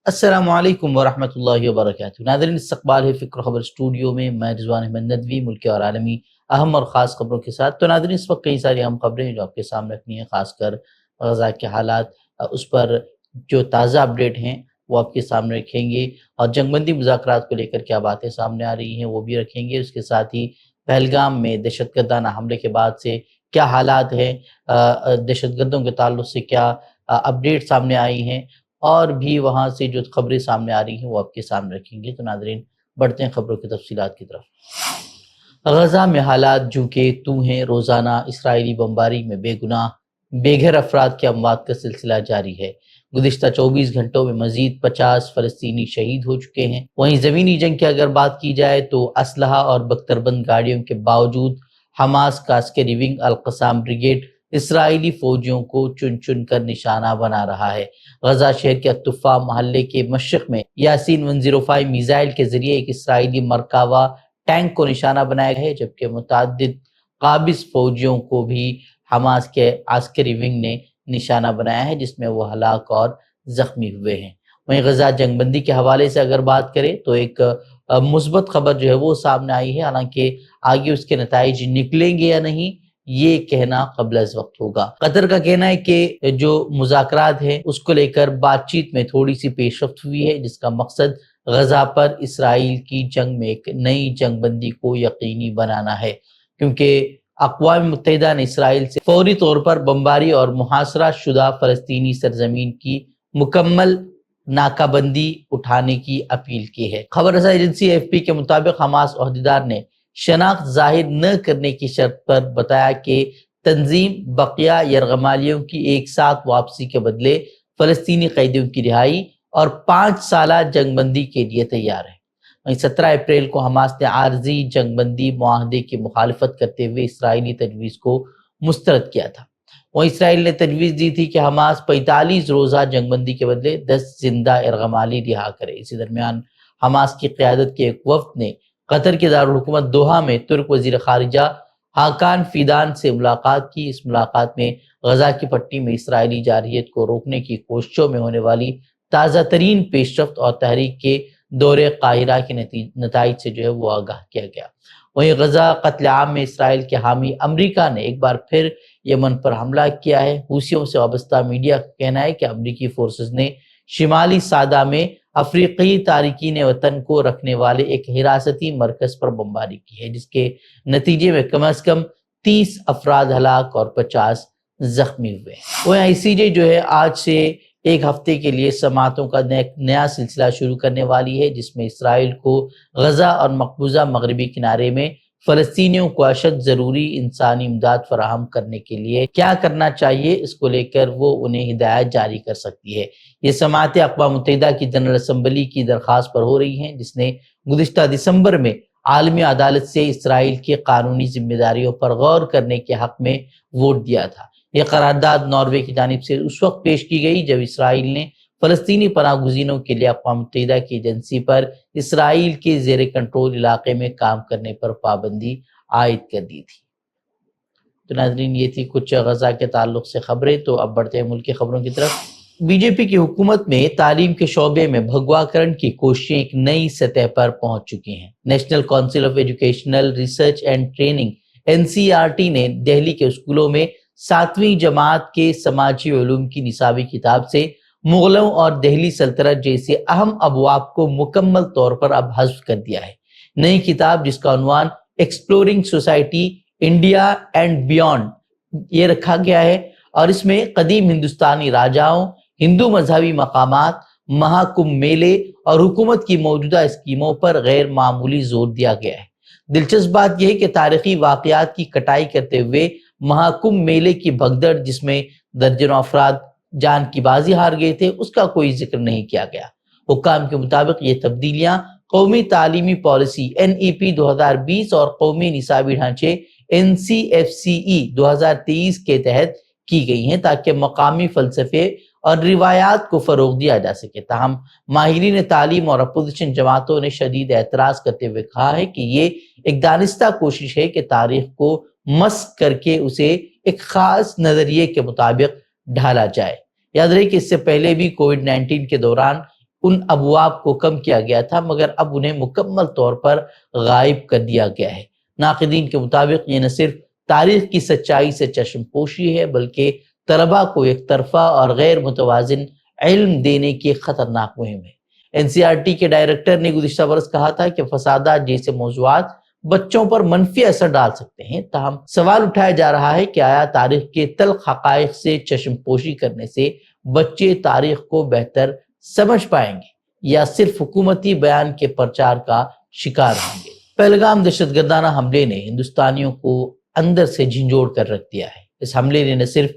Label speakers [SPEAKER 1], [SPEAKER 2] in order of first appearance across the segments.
[SPEAKER 1] السلام علیکم ورحمۃ اللہ وبرکاتہ۔ ناظرین، استقبال ہے فکر خبر اسٹوڈیو میں، میں رضوان احمد ندوی، ملکی اور عالمی اہم اور خاص خبروں کے ساتھ۔ تو ناظرین، اس وقت کئی ساری اہم خبریں ہیں جو آپ کے سامنے رکھنی ہیں، خاص کر غزہ کے حالات، اس پر جو تازہ اپڈیٹ ہیں وہ آپ کے سامنے رکھیں گے، اور جنگ بندی مذاکرات کو لے کر کیا باتیں سامنے آ رہی ہیں وہ بھی رکھیں گے۔ اس کے ساتھ ہی پہلگام میں دہشت گردانہ حملے کے بعد سے کیا حالات ہیں، دہشت گردوں کے تعلق سے کیا اپڈیٹ سامنے آئی ہیں، اور بھی وہاں سے جو خبریں سامنے آ رہی ہیں وہ آپ کے سامنے رکھیں گے۔ تو ناظرین، بڑھتے ہیں خبروں کی تفصیلات کی طرف۔ غزہ میں حالات جو کہ تو ہیں، روزانہ اسرائیلی بمباری میں بے گناہ بے گھر افراد کے اموات کا سلسلہ جاری ہے۔ گزشتہ 24 گھنٹوں میں مزید 50 فلسطینی شہید ہو چکے ہیں۔ وہیں زمینی جنگ کی اگر بات کی جائے تو اسلحہ اور بختربند گاڑیوں کے باوجود حماس کا عسکری ونگ القسام بریگیڈ اسرائیلی فوجیوں کو چن چن کر نشانہ بنا رہا ہے۔ غزہ شہر کے الطفا محلے کے مشرق میں یاسین 105 میزائل کے ذریعے ایک اسرائیلی مرکاوا ٹینک کو نشانہ بنایا گیا ہے، جبکہ متعدد قابض فوجیوں کو بھی حماس کے عسکری ونگ نے نشانہ بنایا ہے، جس میں وہ ہلاک اور زخمی ہوئے ہیں۔ وہیں غزہ جنگ بندی کے حوالے سے اگر بات کریں تو ایک مثبت خبر جو ہے وہ سامنے آئی ہے، حالانکہ آگے اس کے نتائج نکلیں گے یا نہیں یہ کہنا قبل از وقت ہوگا۔ قطر کا کہنا ہے کہ جو مذاکرات ہیں اس کو لے کر بات چیت میں تھوڑی سی پیش رفت ہوئی ہے، جس کا مقصد غزہ پر اسرائیل کی جنگ میں ایک نئی جنگ بندی کو یقینی بنانا ہے، کیونکہ اقوام متحدہ نے اسرائیل سے فوری طور پر بمباری اور محاصرہ شدہ فلسطینی سرزمین کی مکمل ناکہ بندی اٹھانے کی اپیل کی ہے۔ خبر رساں ایجنسی AFP کے مطابق حماس عہدیدار نے شناخت ظاہر نہ کرنے کی شرط پر بتایا کہ تنظیم بقیہ یرغمالیوں کی ایک ساتھ واپسی کے بدلے فلسطینی قیدیوں کی رہائی اور 5 سالہ جنگ بندی کے لیے تیار ہے۔ وہیں 17 اپریل کو حماس نے عارضی جنگ بندی معاہدے کی مخالفت کرتے ہوئے اسرائیلی تجویز کو مسترد کیا تھا۔ وہیں اسرائیل نے تجویز دی تھی کہ حماس 45 روزہ جنگ بندی کے بدلے 10 زندہ یرغمالی رہا کرے۔ اسی درمیان حماس کی قیادت کے ایک وفد نے قطر کے دارالحکومت دوحہ میں ترک وزیر خارجہ حاکان فیدان سے ملاقات کی۔ اس ملاقات میں غزہ کی پٹی میں اسرائیلی جارحیت کو روکنے کی کوششوں میں ہونے والی تازہ ترین پیش رفت اور تحریک کے دورے قاہرہ کے نتائج سے جو ہے وہ آگاہ کیا گیا۔ وہیں غزہ قتل عام میں اسرائیل کے حامی امریکہ نے ایک بار پھر یمن پر حملہ کیا ہے۔ حوثیوں سے وابستہ میڈیا کا کہنا ہے کہ امریکی فورسز نے شمالی صعدہ میں افریقی تارکین وطن کو رکھنے والے ایک حراستی مرکز پر بمباری کی ہے، جس کے نتیجے میں کم از کم 30 افراد ہلاک اور 50 زخمی ہوئے۔ وہ ICJ جو ہے آج سے ایک ہفتے کے لیے سماعتوں کا نیا سلسلہ شروع کرنے والی ہے، جس میں اسرائیل کو غزہ اور مقبوضہ مغربی کنارے میں فلسطینیوں کو اشد ضروری انسانی امداد فراہم کرنے کے لیے کیا کرنا چاہیے، اس کو لے کر وہ انہیں ہدایات جاری کر سکتی ہے۔ یہ سماعتیں اقوام متحدہ کی جنرل اسمبلی کی درخواست پر ہو رہی ہیں، جس نے گزشتہ دسمبر میں عالمی عدالت سے اسرائیل کی قانونی ذمہ داریوں پر غور کرنے کے حق میں ووٹ دیا تھا۔ یہ قرارداد ناروے کی جانب سے اس وقت پیش کی گئی جب اسرائیل نے فلسطینی پناہ گزینوں کے لیے اقوام متحدہ کی ایجنسی پر اسرائیل کے زیر کنٹرول علاقے میں کام کرنے پر پابندی عائد کر دی تھی۔ تو ناظرین، یہ تھی کچھ غزہ کے تعلق سے خبریں۔ تو اب بڑھتے ہیں ملک کی خبروں کی طرف۔ BJP کی حکومت میں تعلیم کے شعبے میں بھگوا کرن کی کوششیں ایک نئی سطح پر پہنچ چکی ہیں۔ National council of educational research and training NCERT نے دہلی کے اسکولوں میں 7ویں جماعت کے سماجی علوم کی نصابی کتاب سے مغلوں اور دہلی سلطنت جیسے اہم ابواب کو مکمل طور پر اب حذف کر دیا ہے۔ نئی کتاب، جس کا عنوان exploring society India and beyond یہ رکھا گیا ہے، اور اس میں قدیم ہندوستانی راجاؤں، ہندو مذہبی مقامات، مہاکمبھ میلے اور حکومت کی موجودہ اسکیموں پر غیر معمولی زور دیا گیا ہے۔ دلچسپ بات یہ ہے کہ تاریخی واقعات کی کٹائی کرتے ہوئے مہاکمبھ میلے کی بھگدڑ، جس میں درجنوں افراد جان کی بازی ہار گئے تھے، اس کا کوئی ذکر نہیں کیا گیا۔ حکام کے مطابق یہ تبدیلیاں قومی تعلیمی پالیسی NEP 2020 اور قومی نصابی ڈھانچے NCFCE 2023 کے تحت کی گئی ہیں، تاکہ مقامی فلسفے اور روایات کو فروغ دیا جا سکے۔ تاہم ماہرین تعلیم اور اپوزیشن جماعتوں نے شدید اعتراض کرتے ہوئے کہا ہے کہ یہ ایک دانستہ کوشش ہے کہ تاریخ کو مسخ کر کے اسے ایک خاص نظریے کے مطابق ڈھالا جائے۔ یاد رہے کہ اس سے پہلے بھی کووڈ-19 کے دوران ان ابواب کو کم کیا گیا تھا، مگر اب انہیں مکمل طور پر غائب کر دیا گیا ہے۔ ناقدین کے مطابق یہ نہ صرف تاریخ کی سچائی سے چشم پوشی ہے، بلکہ طلباء کو ایک طرفہ اور غیر متوازن علم دینے کی ایک خطرناک مہم ہے۔ NCERT کے ڈائریکٹر نے گزشتہ برس کہا تھا کہ فسادات جیسے موضوعات بچوں پر منفی اثر ڈال سکتے ہیں، تاہم سوال اٹھایا جا رہا ہے کہ آیا تاریخ کے تلخ حقائق سے چشم پوشی کرنے سے بچے تاریخ کو بہتر سمجھ پائیں گے یا صرف حکومتی بیان کے پرچار کا شکار ہوں گے؟ پہلگام دہشت گردانہ حملے نے ہندوستانیوں کو اندر سے جھنجھوڑ کر رکھ دیا ہے۔ اس حملے نے نہ صرف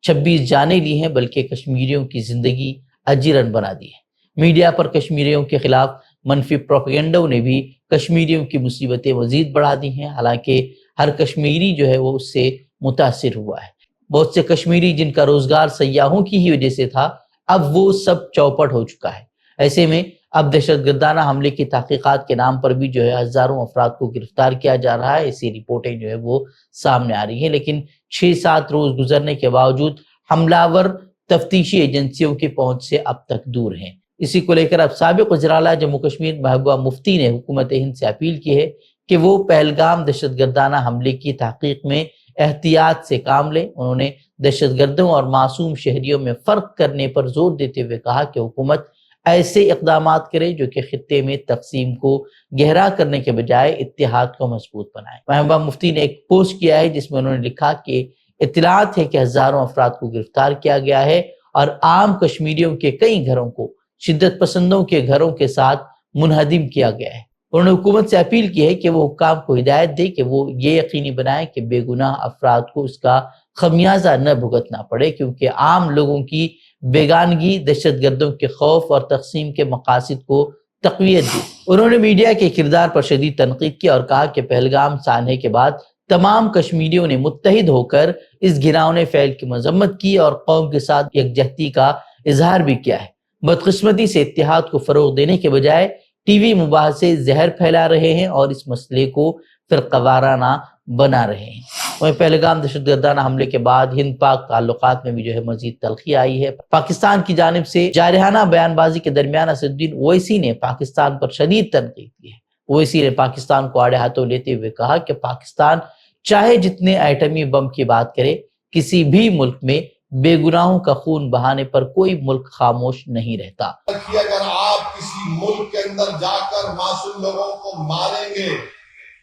[SPEAKER 1] 26 جانیں لی ہیں بلکہ کشمیریوں کی زندگی اجیرن بنا دی ہے۔ میڈیا پر کشمیریوں کے خلاف منفی پروپیگنڈوں نے بھی کشمیریوں کی مصیبتیں مزید بڑھا دی ہیں، حالانکہ ہر کشمیری جو ہے وہ اس سے متاثر ہوا ہے۔ بہت سے کشمیری جن کا روزگار سیاحوں کی ہی وجہ سے تھا، اب وہ سب چوپٹ ہو چکا ہے۔ ایسے میں اب دہشت گردانہ حملے کی تحقیقات کے نام پر بھی جو ہے ہزاروں افراد کو گرفتار کیا جا رہا ہے۔ ایسی رپورٹیں جو ہے وہ سامنے آ رہی ہیں، لیکن 6-7 روز گزرنے کے باوجود حملہ آور تفتیشی ایجنسیوں کی پہنچ سے اب تک دور ہیں۔ اسی کو لے کر اب سابق وزیر اعلیٰ جموں کشمیر محبوبہ مفتی نے حکومت ہند سے اپیل کی ہے کہ وہ پہلگام دہشت گردانہ حملے کی تحقیق میں احتیاط سے کام لیں۔ انہوں نے دہشت گردوں اور معصوم شہریوں میں فرق کرنے پر زور دیتے ہوئے کہا کہ حکومت ایسے اقدامات کرے جو کہ خطے میں تقسیم کو گہرا کرنے کے بجائے اتحاد کو مضبوط بنائے۔ محبوبہ مفتی نے ایک پوسٹ کیا ہے جس میں انہوں نے لکھا کہ اطلاعات ہے کہ ہزاروں افراد کو گرفتار کیا گیا ہے اور عام کشمیریوں کے کئی گھروں کو شدت پسندوں کے گھروں کے ساتھ منہدم کیا گیا ہے۔ انہوں نے حکومت سے اپیل کی ہے کہ وہ حکام کو ہدایت دے کہ وہ یہ یقینی بنائیں کہ بے گناہ افراد کو اس کا خمیازہ نہ بھگتنا پڑے، کیونکہ عام لوگوں کی بیگانگی دہشت گردوں کے خوف اور تقسیم کے مقاصد کو تقویت دی۔ انہوں نے میڈیا کے کردار پر شدید تنقید کی اور کہا کہ پہلگام سانحے کے بعد تمام کشمیریوں نے متحد ہو کر اس گھناؤنے فعل کی مذمت کی اور قوم کے ساتھ یکجہتی کا اظہار بھی کیا ہے۔ بدقسمتی سے اتحاد کو فروغ دینے کے بجائے ٹی وی مباحثے زہر پھیلا رہے ہیں اور اس مسئلے کو فرقہ وارانہ بنا رہے ہیں۔ وہیں پہلگام دہشت گردانہ حملے کے بعد ہند پاک تعلقات میں بھی جو ہے مزید تلخی آئی ہے۔ پاکستان کی جانب سے جارحانہ بیان بازی کے درمیان اسدالدین اویسی نے پاکستان پر شدید تنقید کی ہے۔ اویسی نے پاکستان کو آڑے ہاتھوں لیتے ہوئے کہا کہ پاکستان چاہے جتنے ایٹمی بم کی بات کرے، کسی بھی ملک میں بے گناہوں کا خون بہانے پر کوئی ملک خاموش نہیں رہتا۔
[SPEAKER 2] اگر آپ کسی ملک کے اندر جا کر معصوم لوگوں کو ماریں گے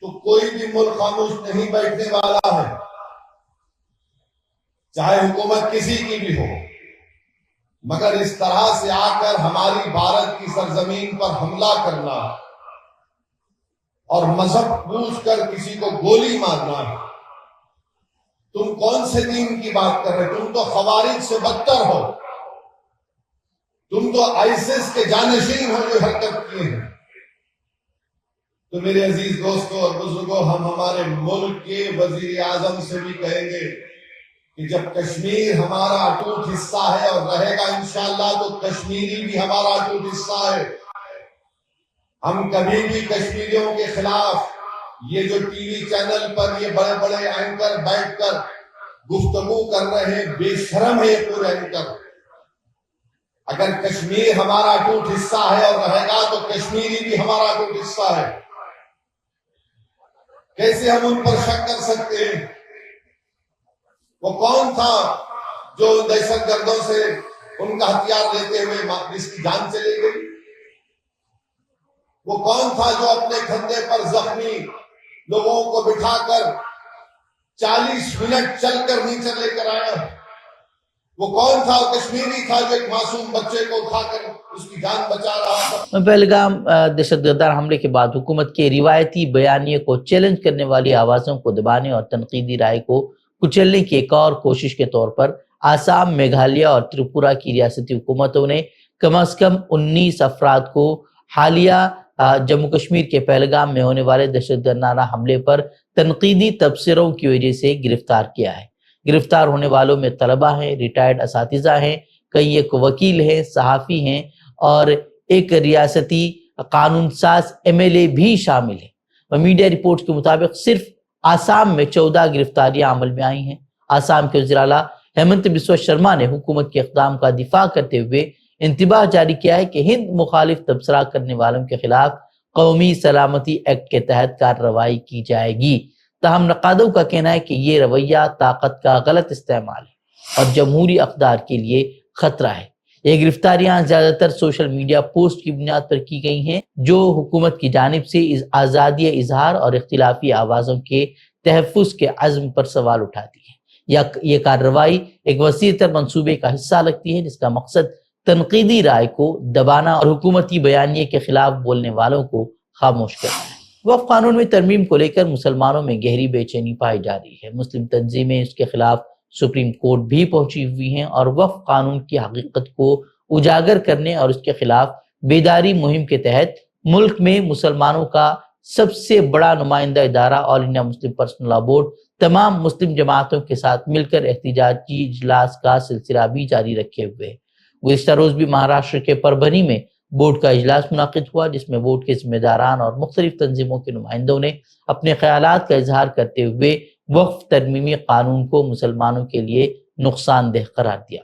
[SPEAKER 2] تو کوئی بھی ملک خاموش نہیں بیٹھنے والا ہے، چاہے حکومت کسی کی بھی ہو۔ مگر اس طرح سے آ کر ہماری بھارت کی سرزمین پر حملہ کرنا اور مذہب پوچھ کر کسی کو گولی مارنا، تم کون سے دین کی بات کر رہے؟ تم تو خوارج سے بدتر ہو، تم تو آئیسس کے جانشین ہو جو حرکت کیے ہیں۔ تو میرے عزیز دوستوں اور بزرگوں، ہم ہمارے ملک کے وزیر اعظم سے بھی کہیں گے کہ جب کشمیر ہمارا اٹوٹ حصہ ہے اور رہے گا انشاءاللہ، تو کشمیری بھی ہمارا اٹوٹ حصہ ہے۔ ہم کبھی بھی کشمیریوں کے خلاف یہ جو ٹی وی چینل پر یہ بڑے بڑے اینکر بیٹھ کر گفتگو کر رہے ہیں، بے شرم ہے یہ پورے اینکر۔ اگر کشمیر ہمارا اٹوٹ حصہ ہے اور رہے گا تو کشمیری بھی ہمارا اٹوٹ حصہ ہے۔ کیسے ہم ان پر شک کر سکتے ہیں؟ وہ کون تھا جو دہشت گردوں سے ان کا ہتھیار لیتے ہوئے جس کی جان چلی گئی؟ وہ کون تھا جو اپنے کندھے پر زخمی لوگوں کو بٹھا کر 40 منٹ چل کر نیچے لے کر آیا؟ وہ کون تھا؟ کشمیری تھا جو ایک معصوم بچے کو اٹھا کر اس کی جان بچا رہا تھا۔
[SPEAKER 1] پہلگام دہشت گردانہ حملے کے بعد حکومت کے روایتی بیانیے کو چیلنج کرنے والی آوازوں کو دبانے اور تنقیدی رائے کو کچلنے کی ایک اور کوشش کے طور پر آسام، میگھالیہ اور تریپورہ کی ریاستی حکومتوں نے کم از کم 19 افراد کو حالیہ جموں کشمیر کے پہلگام میں ہونے والے دہشت گردانہ حملے پر تنقیدی تبصروں کی وجہ سے گرفتار کیا ہے۔ گرفتار ہونے والوں میں طلبہ ہیں، ریٹائرڈ اساتذہ ہیں، کئی ایک وکیل ہیں، صحافی ہیں اور ایک ریاستی قانون ساز MLA بھی شامل ہیں۔ میڈیا رپورٹس کے مطابق صرف آسام میں 14 گرفتاریاں عمل میں آئی ہیں۔ آسام کے وزیر اعلیٰ ہیمنت بسوا شرما نے حکومت کے اقدام کا دفاع کرتے ہوئے انتباہ جاری کیا ہے کہ ہند مخالف تبصرہ کرنے والوں کے خلاف قومی سلامتی ایکٹ کے تحت کارروائی کی جائے گی۔ تاہم نقادوں کا کہنا ہے کہ یہ رویہ طاقت کا غلط استعمال ہے اور جمہوری اقدار کے لیے خطرہ ہے۔ یہ گرفتاریاں زیادہ تر سوشل میڈیا پوسٹ کی بنیاد پر کی گئی ہیں جو حکومت کی جانب سے آزادی اظہار اور اختلافی آوازوں کے تحفظ کے عزم پر سوال اٹھاتی ہے۔ یہ کارروائی ایک وسیع تر منصوبے کا حصہ لگتی ہے جس کا مقصد تنقیدی رائے کو دبانا اور حکومتی بیانیے کے خلاف بولنے والوں کو خاموش کرنا ہے۔ وقف قانون میں ترمیم کو لے کر مسلمانوں میں گہری بے چینی پائی جا رہی ہے۔ مسلم تنظیمیں اس کے خلاف سپریم کورٹ بھی پہنچی ہوئی ہیں اور وقف قانون کی حقیقت کو اجاگر کرنے اور اس کے خلاف بیداری مہم کے تحت ملک میں مسلمانوں کا سب سے بڑا نمائندہ ادارہ All India Muslim Personal Law Board تمام مسلم جماعتوں کے ساتھ مل کر احتجاجی اجلاس کا سلسلہ بھی جاری رکھے ہوئے ہے۔ گزشتہ روز بھی مہاراشٹر کے پربھنی میں بورڈ کا اجلاس منعقد ہوا جس میں بورڈ کے ذمہ داران اور مختلف تنظیموں کے نمائندوں نے اپنے خیالات کا اظہار کرتے ہوئے وقف ترمیمی قانون کو مسلمانوں کے لیے نقصان دہ قرار دیا۔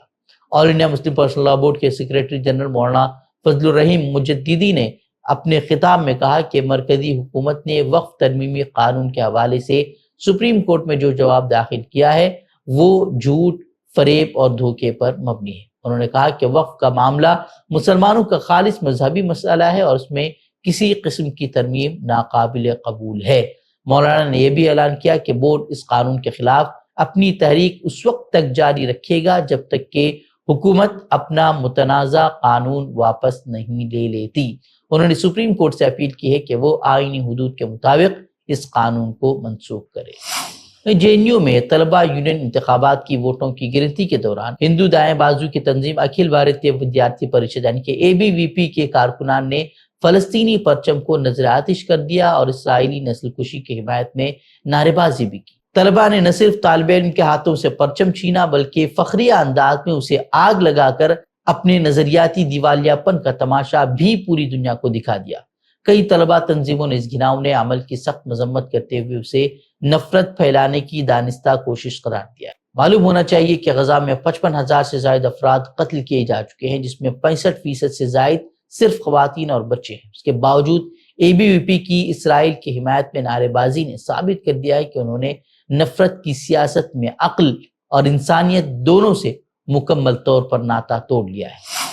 [SPEAKER 1] All India Muslim Personal Law Board کے سیکریٹری جنرل مولانا فضل الرحیم مجددی نے اپنے خطاب میں کہا کہ مرکزی حکومت نے وقف ترمیمی قانون کے حوالے سے سپریم کورٹ میں جو جواب داخل کیا ہے وہ جھوٹ، فریب اور دھوکے پر مبنی ہے۔ انہوں نے کہا کہ وقف کا معاملہ مسلمانوں کا خالص مذہبی مسئلہ ہے اور اس میں کسی قسم کی ترمیم ناقابل قبول ہے۔ مولانا نے یہ بھی اعلان کیا کہ بورڈ اس قانون کے خلاف اپنی تحریک اس وقت تک جاری رکھے گا جب تک کہ حکومت اپنا متنازع قانون واپس نہیں لے لیتی۔ انہوں نے سپریم کورٹ سے اپیل کی ہے کہ وہ آئینی حدود کے مطابق اس قانون کو منسوخ کرے۔ جے این یو میں طلبہ یونین انتخابات کی ووٹوں کی گنتی کے دوران ہندو دائیں بازو کی تنظیم اکھل بھارتیہ ودیارتھی پریشد یعنی کہ اے بی وی پی کے کارکنان نے فلسطینی پرچم کو نظر آتش کر دیا اور اسرائیلی نسل کشی کی حمایت میں نعرے بازی بھی کی۔ طلبہ نے نہ صرف طالب علم کے ہاتھوں سے پرچم چھینا بلکہ فخریہ انداز میں اسے آگ لگا کر اپنے نظریاتی دیوالیہ پن کا تماشا بھی پوری دنیا کو دکھا دیا۔ کئی طلبہ تنظیموں نے اس گھناؤنے عمل کی سخت مذمت کرتے ہوئے اسے نفرت پھیلانے کی دانستہ کوشش قرار دیا ہے۔ معلوم ہونا چاہیے کہ غزہ میں 55,000 سے زائد افراد قتل کیے جا چکے ہیں جس میں 65% سے زائد صرف خواتین اور بچے ہیں۔ اس کے باوجود اے بی وی پی کی اسرائیل کی حمایت میں نعرے بازی نے ثابت کر دیا ہے کہ انہوں نے نفرت کی سیاست میں عقل اور انسانیت دونوں سے مکمل طور پر ناطہ توڑ لیا ہے۔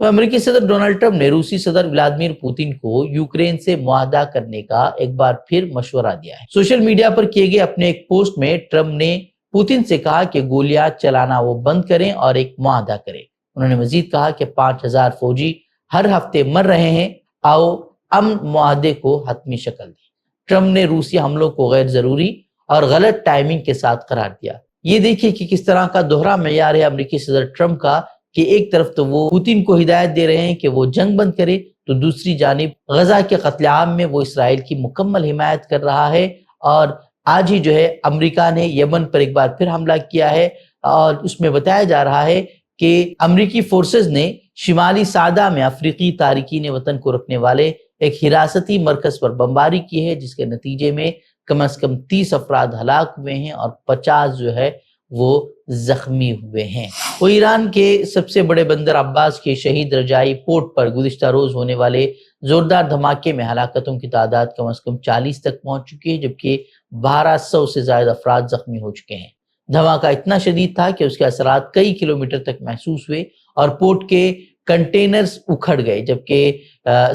[SPEAKER 1] امریکی صدر ڈونلڈ ٹرمپ نے روسی صدر ولادیمیر پوتن کو یوکرین سے معاہدہ کرنے کا ایک بار پھر مشورہ دیا ہے۔ سوشل میڈیا پر کیے گئے اپنے ایک پوسٹ میں ٹرمپ نے پوتن سے کہا کہ گولیاں چلانا وہ بند کریں اور ایک معاہدہ کریں۔ انہوں نے مزید کہا کہ 5,000 فوجی ہر ہفتے مر رہے ہیں، آؤ امن معاہدے کو حتمی شکل دیں۔ ٹرمپ نے روسی حملوں کو غیر ضروری اور غلط ٹائمنگ کے ساتھ قرار دیا۔ یہ دیکھیں کہ کس طرح کا دوہرا معیار ہے امریکی صدر ٹرمپ کا کہ ایک طرف تو وہ پوتن کو ہدایت دے رہے ہیں کہ وہ جنگ بند کرے تو دوسری جانب غزہ کے قتل عام میں وہ اسرائیل کی مکمل حمایت کر رہا ہے۔ اور آج ہی جو ہے امریکہ نے یمن پر ایک بار پھر حملہ کیا ہے اور اس میں بتایا جا رہا ہے کہ امریکی فورسز نے شمالی صعدہ میں افریقی تارکین وطن کو رکھنے والے ایک حراستی مرکز پر بمباری کی ہے جس کے نتیجے میں کم از کم 30 افراد ہلاک ہوئے ہیں اور 50 جو ہے وہ زخمی ہوئے ہیں۔ وہ ایران کے سب سے بڑے بندر عباس کے شہید رجائی پورٹ پر گزشتہ روز ہونے والے زوردار دھماکے میں ہلاکتوں کی تعداد کم از کم 40 تک پہنچ چکی ہے جبکہ 1200 سے زائد افراد زخمی ہو چکے ہیں۔ دھماکہ اتنا شدید تھا کہ اس کے اثرات کئی کلومیٹر تک محسوس ہوئے اور پورٹ کے کنٹینرز اکھڑ گئے جبکہ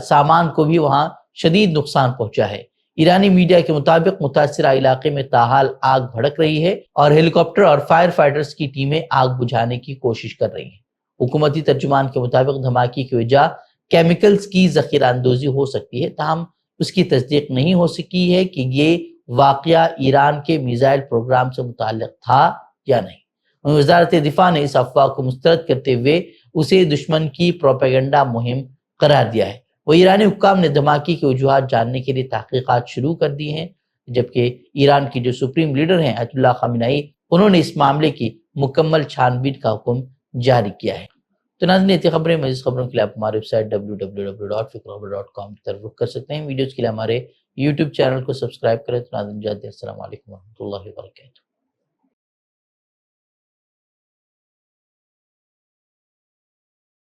[SPEAKER 1] سامان کو بھی وہاں شدید نقصان پہنچا ہے۔ ایرانی میڈیا کے مطابق متاثرہ علاقے میں تاحال آگ بھڑک رہی ہے اور ہیلی کاپٹر اور فائر فائٹرز کی ٹیمیں آگ بجھانے کی کوشش کر رہی ہیں۔ حکومتی ترجمان کے مطابق دھماکے کی وجہ کیمیکلز کی ذخیرہ اندوزی ہو سکتی ہے، تاہم اس کی تصدیق نہیں ہو سکی ہے کہ یہ واقعہ ایران کے میزائل پروگرام سے متعلق تھا یا نہیں۔ وزارت دفاع نے اس افواہ کو مسترد کرتے ہوئے اسے دشمن کی پروپیگنڈا مہم قرار دیا ہے۔ وہ ایرانی حکام نے دھماکے کی وجوہات جاننے کے لیے تحقیقات شروع کر دی ہیں جبکہ ایران کی جو سپریم لیڈر ہیں آیت اللہ خامنئی انہوں نے اس معاملے کی مکمل چھان بین کا حکم جاری کیا ہے۔ تو ناظرین یہ خبریں، مزید خبروں کے لیے آپ ہماری ویب سائٹ www.fikrkhabar.com کی طرف رخ کر سکتے ہیں۔ ویڈیوز کے لیے ہمارے YouTube چینل کو سبسکرائب کریں۔ تو ناظرین السلام علیکم ورحمۃ اللہ وبرکاتہ۔